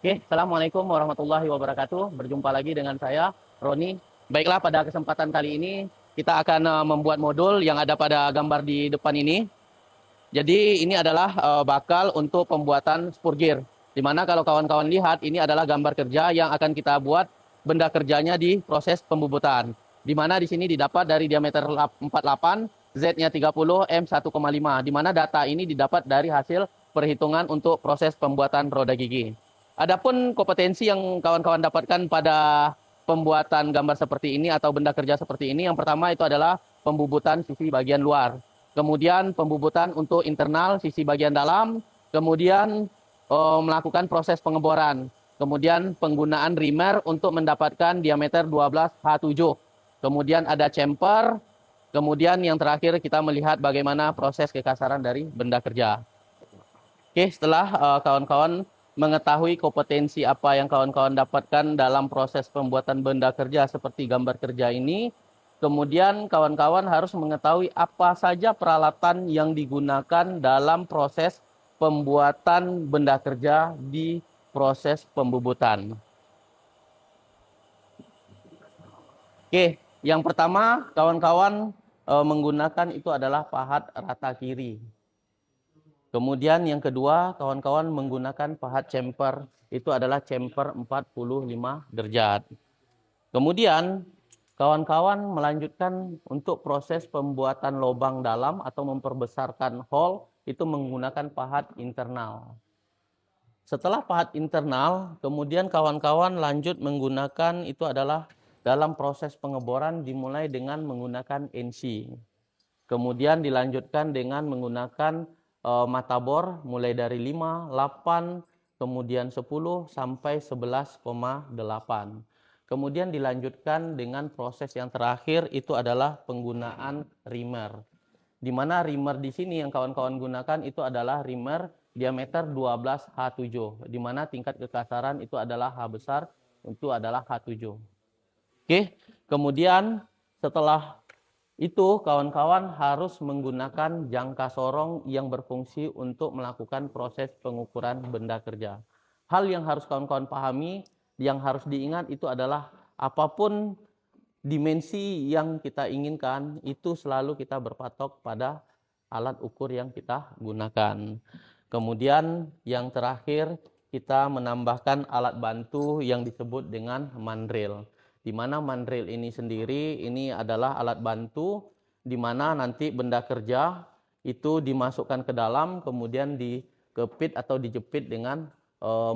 Oke, Assalamualaikum warahmatullahi wabarakatuh. Berjumpa lagi dengan saya, Roni. Baiklah, pada kesempatan kali ini kita akan membuat modul yang ada pada gambar di depan ini. Jadi ini adalah bakal untuk pembuatan spur gear. Dimana kalau kawan-kawan lihat, ini adalah gambar kerja yang akan kita buat benda kerjanya di proses pembubutan. Dimana di sini didapat dari diameter 48, Z-nya 30, M 1,5. Dimana data ini didapat dari hasil perhitungan untuk proses pembuatan roda gigi. Adapun kompetensi yang kawan-kawan dapatkan pada pembuatan gambar seperti ini atau benda kerja seperti ini, yang pertama itu adalah pembubutan sisi bagian luar. Kemudian pembubutan untuk internal sisi bagian dalam, kemudian melakukan proses pengeboran. Kemudian penggunaan reamer untuk mendapatkan diameter 12H7. Kemudian ada chamfer, kemudian yang terakhir kita melihat bagaimana proses kekasaran dari benda kerja. Oke, setelah kawan-kawan mengetahui kompetensi apa yang kawan-kawan dapatkan dalam proses pembuatan benda kerja seperti gambar kerja ini, kemudian kawan-kawan harus mengetahui apa saja peralatan yang digunakan dalam proses pembuatan benda kerja di proses pembubutan. Oke, yang pertama kawan-kawan menggunakan itu adalah pahat rata kiri. Kemudian yang kedua, kawan-kawan menggunakan pahat chamfer, itu adalah chamfer 45 derajat. Kemudian, kawan-kawan melanjutkan untuk proses pembuatan lubang dalam atau memperbesarkan hole, itu menggunakan pahat internal. Setelah pahat internal, kemudian kawan-kawan lanjut menggunakan itu adalah dalam proses pengeboran dimulai dengan menggunakan NC. Kemudian dilanjutkan dengan menggunakan mata bor mulai dari 5, 8, kemudian 10 sampai 11,8. Kemudian dilanjutkan dengan proses yang terakhir itu adalah penggunaan reamer. Di mana reamer di sini yang kawan-kawan gunakan itu adalah reamer diameter 12H7, di mana tingkat kekasaran itu adalah H besar, itu adalah H7. Oke, kemudian setelah itu kawan-kawan harus menggunakan jangka sorong yang berfungsi untuk melakukan proses pengukuran benda kerja. Hal yang harus kawan-kawan pahami, yang harus diingat itu adalah apapun dimensi yang kita inginkan, itu selalu kita berpatok pada alat ukur yang kita gunakan. Kemudian yang terakhir kita menambahkan alat bantu yang disebut dengan mandril. Di mana mandril ini sendiri ini adalah alat bantu di mana nanti benda kerja itu dimasukkan ke dalam kemudian dikepit atau dijepit dengan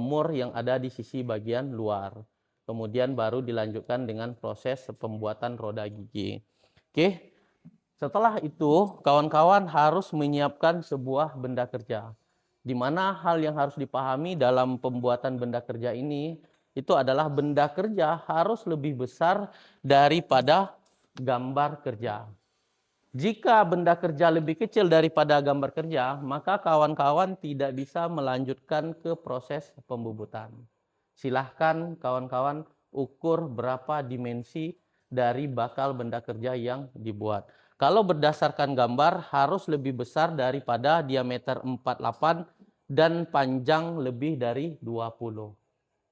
mur yang ada di sisi bagian luar. Kemudian baru dilanjutkan dengan proses pembuatan roda gigi. Oke. Setelah itu kawan-kawan harus menyiapkan sebuah benda kerja. Di mana hal yang harus dipahami dalam pembuatan benda kerja ini itu adalah benda kerja harus lebih besar daripada gambar kerja. Jika benda kerja lebih kecil daripada gambar kerja, maka kawan-kawan tidak bisa melanjutkan ke proses pembubutan. Silahkan kawan-kawan ukur berapa dimensi dari bakal benda kerja yang dibuat. Kalau berdasarkan gambar harus lebih besar daripada diameter 48 dan panjang lebih dari 20.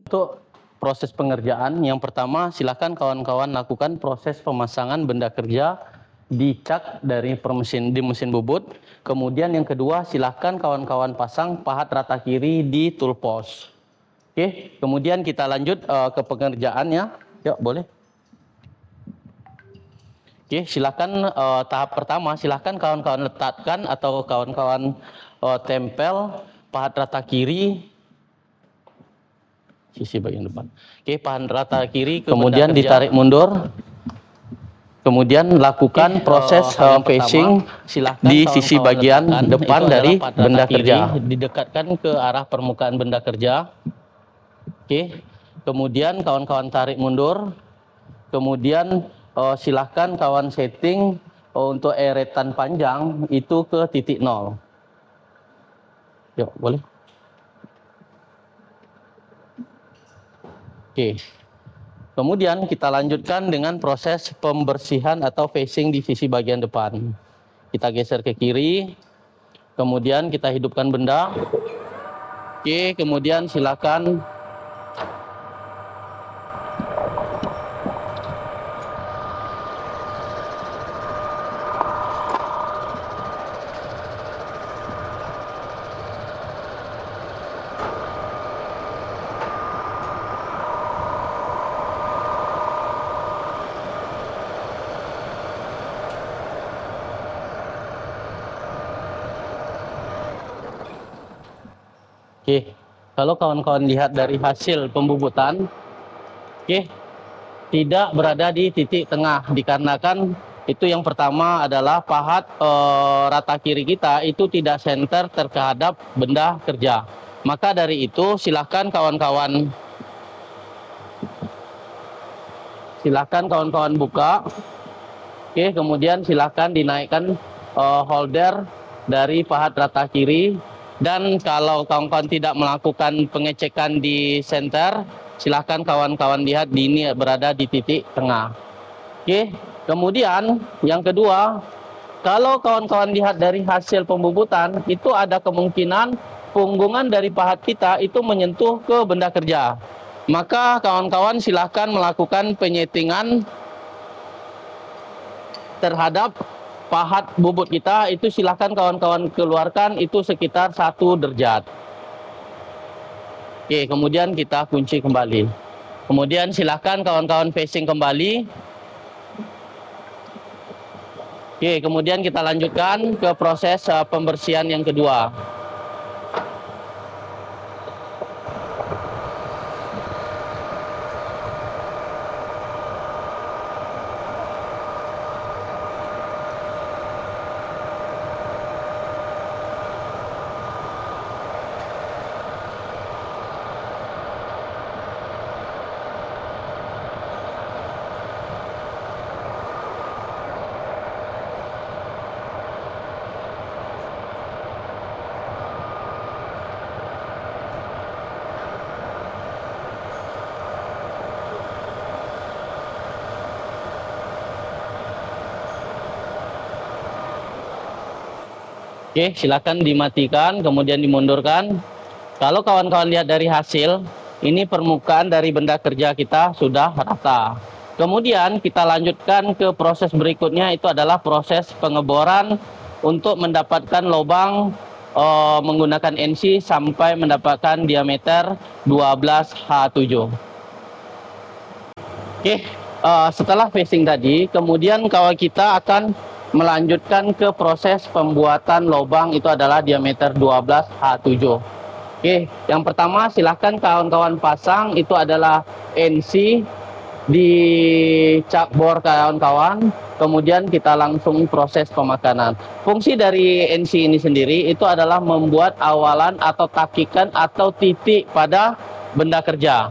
Untuk proses pengerjaan, yang pertama silakan kawan-kawan lakukan proses pemasangan benda kerja di cat dari di mesin bubut. Kemudian yang kedua silakan kawan-kawan pasang pahat rata kiri di tool post. Oke, kemudian kita lanjut ke pengerjaannya. Yuk, boleh. Oke, silakan tahap pertama silakan kawan-kawan letakkan atau kawan-kawan tempel pahat rata kiri sisi bagian depan. Oke, pahat rata kiri kemudian ditarik mundur. Kemudian lakukan proses facing di sisi bagian depan dari benda kerja. Didekatkan ke arah permukaan benda kerja. Oke. Kemudian kawan-kawan tarik mundur. Kemudian silahkan kawan setting untuk eretan panjang itu ke titik 0. Yuk, boleh. Oke. Kemudian kita lanjutkan dengan proses pembersihan atau facing di sisi bagian depan. Kita geser ke kiri. Kemudian kita hidupkan benda. Oke, kemudian silakan Oke, kalau kawan-kawan lihat dari hasil pembubutan, oke, tidak berada di titik tengah dikarenakan itu yang pertama adalah pahat rata kiri kita itu tidak center terhadap benda kerja. Maka dari itu silahkan kawan-kawan buka. Oke, kemudian silahkan dinaikkan holder dari pahat rata kiri. Dan kalau kawan-kawan tidak melakukan pengecekan di center, silahkan kawan-kawan lihat ini berada di titik tengah. Oke, kemudian yang kedua, kalau kawan-kawan lihat dari hasil pembubutan, itu ada kemungkinan punggungan dari pahat kita itu menyentuh ke benda kerja. Maka kawan-kawan silahkan melakukan penyetingan terhadap pahat bubut kita, itu silahkan kawan-kawan keluarkan itu sekitar 1 derajat. Oke, kemudian kita kunci kembali. Kemudian silahkan kawan-kawan facing kembali. Oke, kemudian kita lanjutkan ke proses pembersihan yang kedua. Oke, silakan dimatikan, kemudian dimundurkan. Kalau kawan-kawan lihat dari hasil, ini permukaan dari benda kerja kita sudah rata. Kemudian kita lanjutkan ke proses berikutnya, itu adalah proses pengeboran untuk mendapatkan lubang menggunakan NC sampai mendapatkan diameter 12H7. Oke, setelah facing tadi, kemudian kawan kita akan melanjutkan ke proses pembuatan lubang, itu adalah diameter 12H7. Oke, yang pertama silahkan kawan-kawan pasang itu adalah NC di cakbor kawan-kawan. Kemudian kita langsung proses pemakanan. Fungsi dari NC ini sendiri itu adalah membuat awalan atau takikan atau titik pada benda kerja.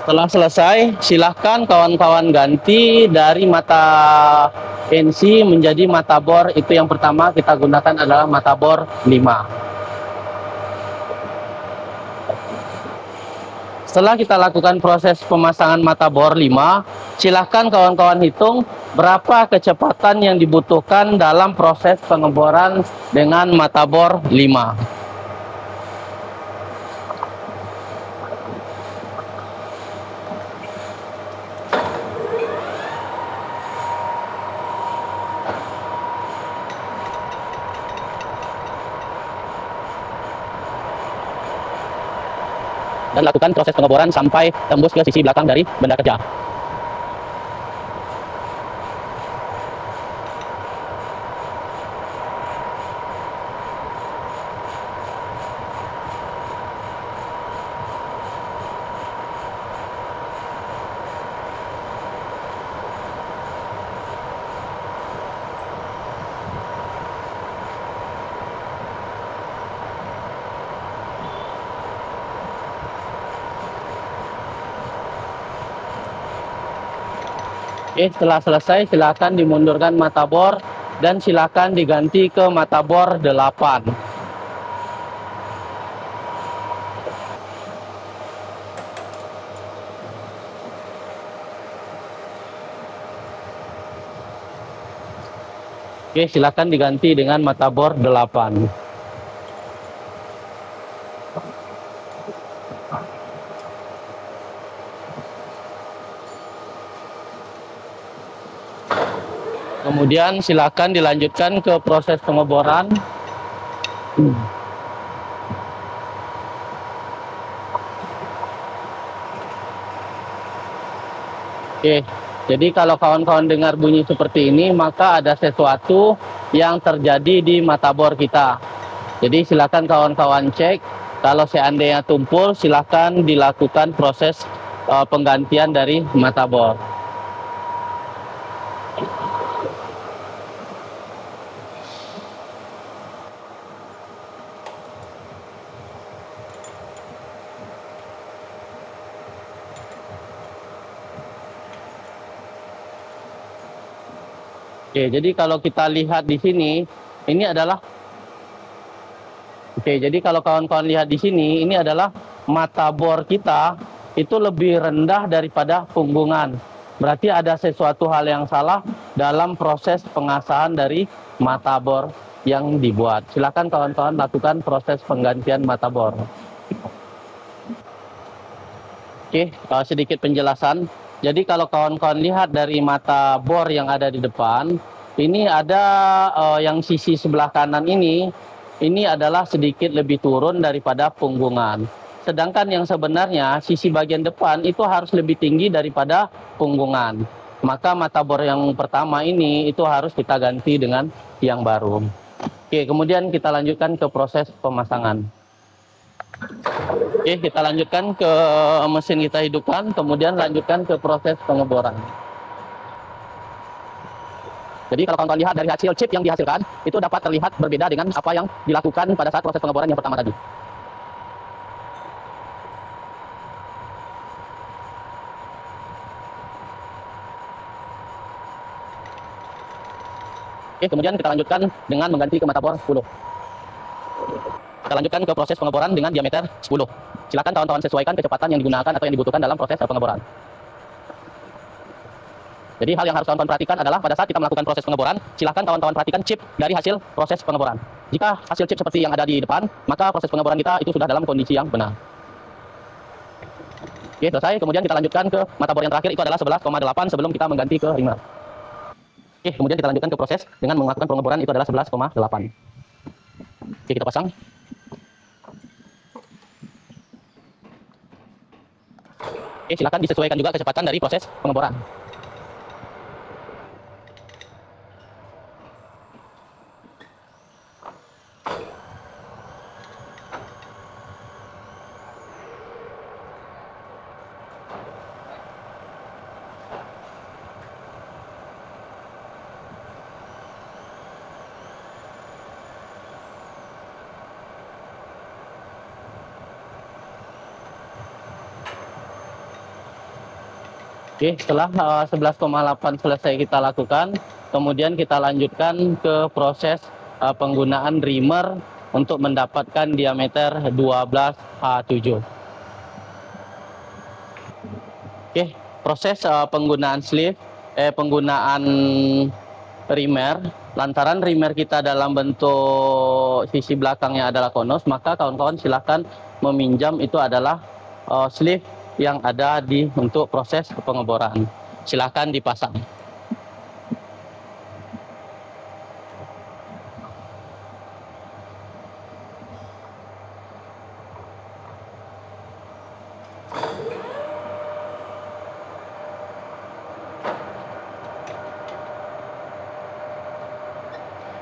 Setelah selesai, silahkan kawan-kawan ganti dari mata NC menjadi mata bor. Itu yang pertama kita gunakan adalah mata bor 5. Setelah kita lakukan proses pemasangan mata bor 5, silahkan kawan-kawan hitung berapa kecepatan yang dibutuhkan dalam proses pengeboran dengan mata bor 5. Dan lakukan proses pengeboran sampai tembus ke sisi belakang dari benda kerja. Oke, setelah selesai silakan dimundurkan mata bor dan silakan diganti ke mata bor 8. Oke, silakan diganti dengan mata bor 8. Kemudian silakan dilanjutkan ke proses pengeboran. Oke, jadi kalau kawan-kawan dengar bunyi seperti ini, maka ada sesuatu yang terjadi di mata bor kita. Jadi silakan kawan-kawan cek, kalau seandainya tumpul, silakan dilakukan proses penggantian dari mata bor. Oke, jadi kalau kita lihat di sini, ini adalah jadi kalau kawan-kawan lihat di sini, ini adalah mata bor kita itu lebih rendah daripada punggungan. Berarti ada sesuatu hal yang salah dalam proses pengasahan dari mata bor yang dibuat. Silakan kawan-kawan lakukan proses penggantian mata bor. Oke, sedikit penjelasan. Jadi kalau kawan-kawan lihat dari mata bor yang ada di depan, ini ada yang sisi sebelah kanan ini adalah sedikit lebih turun daripada punggungan. Sedangkan yang sebenarnya sisi bagian depan itu harus lebih tinggi daripada punggungan. Maka mata bor yang pertama ini itu harus kita ganti dengan yang baru. Oke, kemudian kita lanjutkan ke proses pemasangan. Oke, kita lanjutkan ke mesin kita hidupkan, kemudian lanjutkan ke proses pengeboran. Jadi kalau kawan-kawan lihat dari hasil chip yang dihasilkan, itu dapat terlihat berbeda dengan apa yang dilakukan pada saat proses pengeboran yang pertama tadi. Oke, kemudian kita lanjutkan dengan mengganti ke mata bor 10. Kita lanjutkan ke proses pengeboran dengan diameter 10. Silakan kawan-kawan sesuaikan kecepatan yang digunakan atau yang dibutuhkan dalam proses pengeboran. Jadi hal yang harus kawan-kawan perhatikan adalah pada saat kita melakukan proses pengeboran, silakan kawan-kawan perhatikan chip dari hasil proses pengeboran. Jika hasil chip seperti yang ada di depan, maka proses pengeboran kita itu sudah dalam kondisi yang benar. Oke, selesai. Kemudian kita lanjutkan ke mata bor yang terakhir, itu adalah 11,8 sebelum kita mengganti ke rimer. Oke, kemudian kita lanjutkan ke proses dengan melakukan pengeboran, itu adalah 11,8. Oke, kita pasang. Oke, silakan disesuaikan juga kecepatan dari proses pengeboran. Oke, setelah 11,8 selesai kita lakukan, kemudian kita lanjutkan ke proses penggunaan reamer untuk mendapatkan diameter 12H7. Oke, proses penggunaan sleeve, penggunaan reamer, lantaran reamer kita dalam bentuk sisi belakangnya adalah konus, maka kawan-kawan silahkan meminjam itu adalah sleeve yang ada di untuk proses pengeboran. Silahkan dipasang.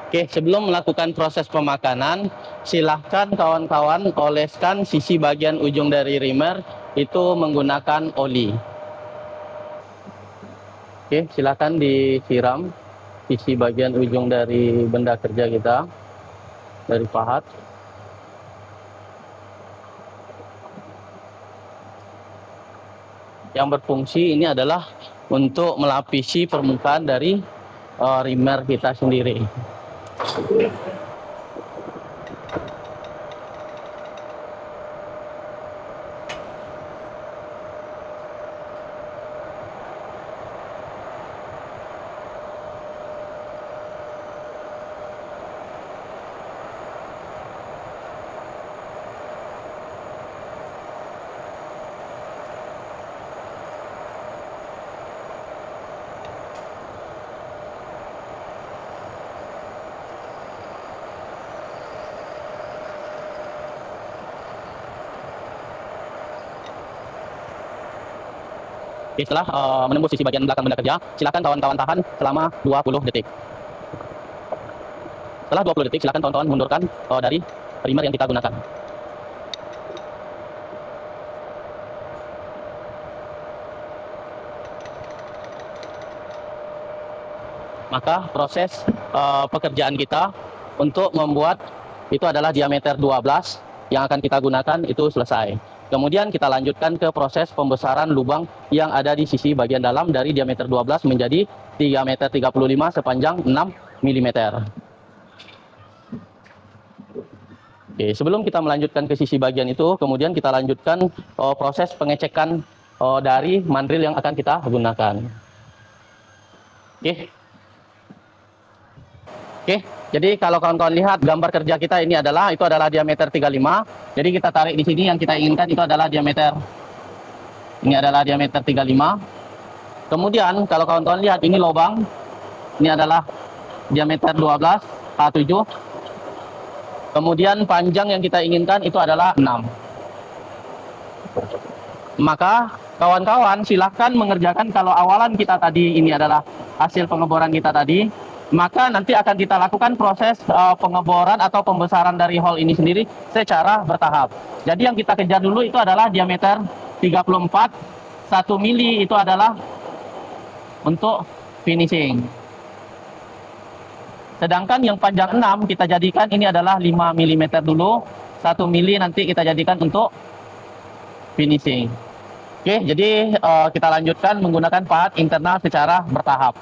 Oke, sebelum melakukan proses pemakanan, silahkan kawan-kawan oleskan sisi bagian ujung dari reamer itu menggunakan oli. Oke, silahkan disiram sisi bagian ujung dari benda kerja kita, dari pahat. Yang berfungsi ini adalah untuk melapisi permukaan dari reamer kita sendiri. Oke, setelah menembus sisi bagian belakang benda kerja, silakan kawan-kawan tahan selama 20 detik. Setelah 20 detik, silakan kawan-kawan mundurkan dari primer yang kita gunakan. Maka proses pekerjaan kita untuk membuat itu adalah diameter 12 yang akan kita gunakan itu selesai. Kemudian kita lanjutkan ke proses pembesaran lubang yang ada di sisi bagian dalam dari diameter 12 menjadi 3 meter 35 sepanjang 6 mm. Oke, sebelum kita melanjutkan ke sisi bagian itu, kemudian kita lanjutkan proses pengecekan dari mandril yang akan kita gunakan. Oke. Oke, jadi kalau kawan-kawan lihat gambar kerja kita ini adalah diameter 35. Jadi kita tarik di sini yang kita inginkan itu adalah diameter. Ini adalah diameter 35. Kemudian kalau kawan-kawan lihat ini lubang. Ini adalah diameter 12 H7. Kemudian panjang yang kita inginkan itu adalah 6. Maka kawan-kawan silahkan mengerjakan kalau awalan kita tadi ini adalah hasil pengeboran kita tadi. Maka nanti akan kita lakukan proses pengeboran atau pembesaran dari hole ini sendiri secara bertahap. Jadi yang kita kejar dulu itu adalah diameter 34, 1 mili itu adalah untuk finishing. Sedangkan yang panjang 6 kita jadikan ini adalah 5 mm dulu, 1 mili nanti kita jadikan untuk finishing. Oke, jadi kita lanjutkan menggunakan pahat internal secara bertahap.